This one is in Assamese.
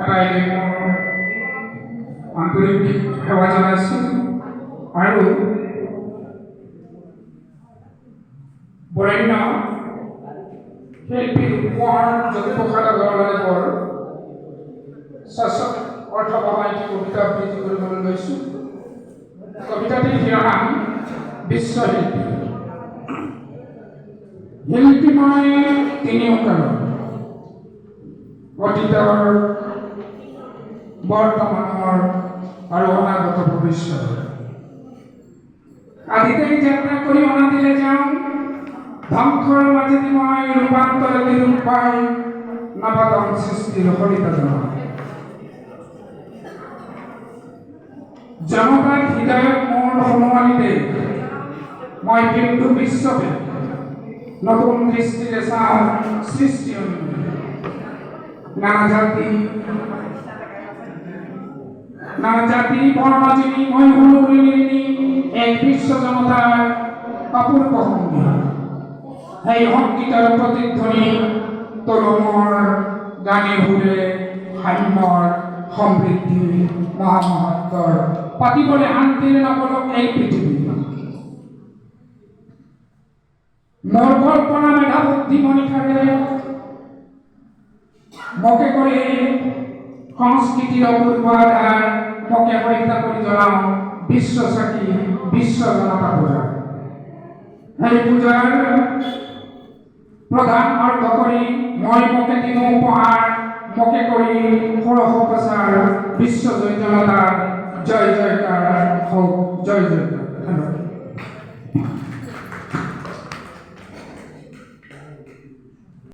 ৰাইজে মোৰ আন্তৰিক সেৱা জনাইছোঁ আৰু বৰেণ্য শিল্পী কোঁৱৰ জ্যোতিপ্ৰসাদ আগৰৱালাদেৱৰ শাশ্বত অৰ্থবহ এটি কবিতা আবৃত্তি কৰিবলৈ লৈছোঁ। কবিতাটিৰ শিৰোনাম বিশ্বশিল্পী। শিল্পী মই তিনিওকালৰ, অতীতৰ, বৰ্তমানৰ আৰু অনাগত ভৱিষ্যতৰ। আদিতেই যাত্ৰা কৰি অনাদিলে যাওঁ, ধ্বংসৰ মাজেদি মই ৰূপান্তৰেদি ৰূপ পাই নৱতম সৃষ্টিৰ সৰিতা জনাওঁ। জনতাৰ হৃদয়ত মোৰ সোণোৱালীতে মই বিন্দু বিশ্বকে নতুন দৃষ্টিৰে চাওঁ সৃষ্টি নানা জাতি বৰ্ণজীৱী মই হুলুলিনী এক বিশ্ব জনতাৰ অপূৰ্ব সংগীত। সেই সংগীতৰ প্ৰতিধ্বনি তৰুণৰ গানে সুৰে সাম্যৰ সমৃদ্ধি মহামহত্বৰ পাতিবলৈ শান্তিৰ নকলক এই পৃথিৱী। মোৰ কল্পনা মেধা বুদ্ধি মনিষাৰে মকে কৰি সংস্কৃতিৰ অপূৰ্ব আধাৰ মকে হত্যা কৰি জ্বলাওঁ বিশ্ব চাকি বিশ্ব জনতা পূজা। সেই পূজাৰ প্ৰধান অৰ্থ কৰি